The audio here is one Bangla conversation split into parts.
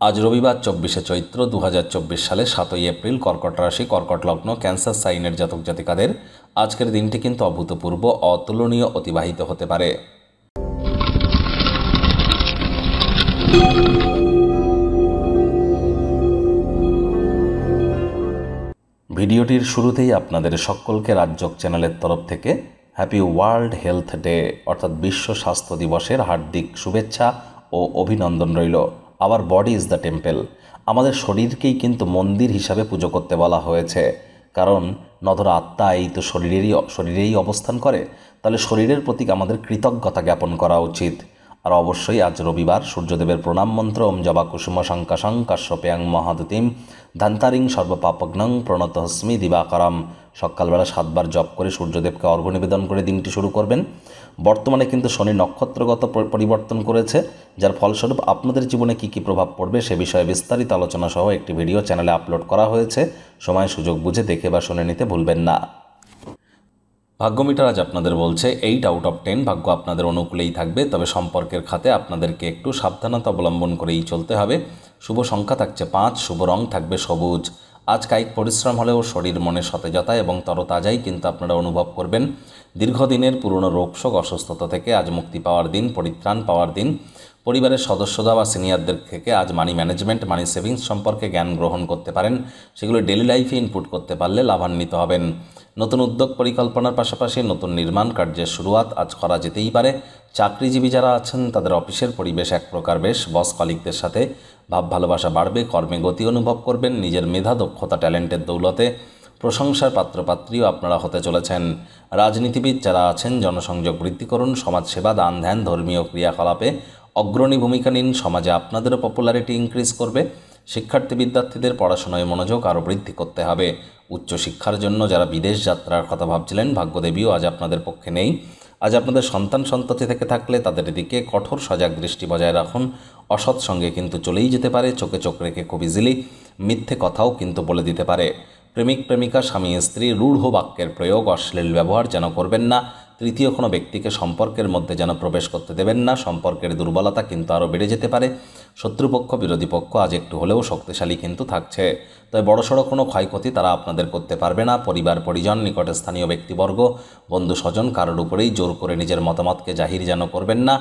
আজ রবিবার 24শে চৈত্র 2024 সালে 7ই এপ্রিল কর্কট রাশি কর্কট লগ্ন ক্যান্সার সাইনের জাতক জাতিকাদের আজকের দিনটি কিন্তু অভূতপূর্ব অতুলনীয় অতিবাহিত হতে পারে। ভিডিওটির শুরুতেই আপনাদের সকলকে রাজযোগ চ্যানেলের তরফ থেকে হ্যাপি ওয়ার্ল্ড হেলথ ডে অর্থাৎ বিশ্ব স্বাস্থ্য দিবসের হার্দিক শুভেচ্ছা ও অভিনন্দন রইল। Our body is the temple. আমাদের শরীরকেই কিন্তু মন্দির হিসাবে পুজো করতে বলা হয়েছে, কারণ নধর আত্মা এই তো শরীরেই অবস্থান করে। তাহলে শরীরের প্রতি আমাদের কৃতজ্ঞতা জ্ঞাপন করা উচিত। আর অবশ্যই আজ রবিবার সূর্যদেবের প্রণাম মন্ত্র ওম জবা কুসুম শঙ্কাশং কাশ্যপেয়াং মহাদুতিম ধান্তারিং সর্বপাপগ্নং প্রণতহস্মি দিবাকরম। সকালবেলা 7 বার জপ করে সূর্যদেবকে অর্ঘ্য নিবেদন করে দিনটি শুরু করবেন। বর্তমানে কিন্তু শনি নক্ষত্রগত পরিবর্তন করেছে, যার ফলস্বরূপ আপনাদের জীবনে কী কী প্রভাব পড়বে সে বিষয়ে বিস্তারিত আলোচনা সহ একটি ভিডিও চ্যানেলে আপলোড করা হয়েছে। সময় সুযোগ বুঝে দেখে বা শুনে নিতে ভুলবেন না। ভাগ্যমিটার আজ আপনাদের বলছে 8 আউট অফ 10 ভাগ্য আপনাদের অনুকূলেই থাকবে, তবে সম্পর্কের খাতে আপনাদেরকে একটু সাবধানতা অবলম্বন করেই চলতে হবে। শুভ সংখ্যা থাকছে 5, শুভ রং থাকবে সবুজ। আজ কায়িক পরিশ্রম হলেও শরীর মনে সতেজতা এবং তরতাজাই কিন্তু আপনারা অনুভব করবেন। দীর্ঘদিনের পুরনো রোগশোক অসুস্থতা থেকে আজ মুক্তি পাওয়ার দিন, পরিত্রাণ পাওয়ার দিন। পরিবারের সদস্যরা বা সিনিয়রদের থেকে আজ মানি ম্যানেজমেন্ট, মানি সেভিংস সম্পর্কে জ্ঞান গ্রহণ করতে পারেন। সেগুলো ডেলি লাইফে ইনপুট করতে পারলে লাভান্বিত হবেন। নতুন উদ্যোগ পরিকল্পনার পাশাপাশি নতুন নির্মাণ কার্যের শুরুয়াত আজ করা যেতেই পারে। চাকরিজীবী যারা আছেন তাদের অফিসের পরিবেশ এক প্রকার বেশ। বস কলিগদের সাথে ভাব ভালোবাসা বাড়বে, কর্মে গতি অনুভব করবেন। নিজের মেধা দক্ষতা ট্যালেন্টের দৌলতে প্রশংসার পাত্রপাত্রীও আপনারা হতে চলেছেন। রাজনীতিবিদ যারা আছেন জনসংযোগ বৃদ্ধি করুন। সমাজসেবা, দান ধ্যান, ধর্মীয় ক্রিয়াকলাপে অগ্রণী ভূমিকা নিন। সমাজে আপনাদেরও পপুলারিটি ইনক্রিজ করবে। শিক্ষার্থী বিদ্যার্থীদের পড়াশোনায় মনোযোগ আরও বৃদ্ধি করতে হবে। উচ্চশিক্ষার জন্য যারা বিদেশ যাত্রার কথা ভাবছিলেন ভাগ্যদেবীও আজ আপনাদের পক্ষে নেই। আজ আপনাদের সন্তান সন্ততি থেকে থাকলে তাদের দিকে কঠোর সজাগ দৃষ্টি বজায় রাখুন। অসৎ সঙ্গে কিন্তু চলেই যেতে পারে। চোখে চোখ রেখে খুব ইজিলি মিথ্যে কথাও কিন্তু বলে দিতে পারে। প্রেমিক প্রেমিকা, স্বামী স্ত্রী রূঢ় বাক্যের প্রয়োগ, অশ্লীল ব্যবহার যেন করবেন না। তৃতীয় কোনো ব্যক্তিকে সম্পর্কের মধ্যে যেন প্রবেশ করতে দেবেন না। সম্পর্কের দুর্বলতা কিন্তু আরও বেড়ে যেতে পারে। শত্রুপক্ষ বিরোধী পক্ষ আজ একটু হলেও শক্তিশালী কিন্তু থাকছে, তবে বড়সড় কোনো ক্ষয়ক্ষতি তারা আপনাদের করতে পারবে না। পরিবার পরিজন, নিকটে স্থানীয় ব্যক্তিবর্গ, বন্ধু স্বজন কারোর উপরেই জোর করে নিজের মতামতকে জাহির যেন করবেন না।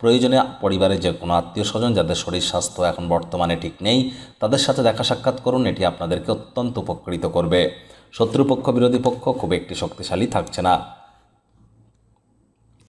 প্রয়োজনে পরিবারের যে কোনো আত্মীয় স্বজন যাদের শরীর স্বাস্থ্য এখন বর্তমানে ঠিক নেই তাদের সাথে দেখা সাক্ষাৎ করুন, এটি আপনাদেরকে অত্যন্ত উপকৃত করবে। শত্রুপক্ষ বিরোধী পক্ষ খুব একটি শক্তিশালী থাকছে না।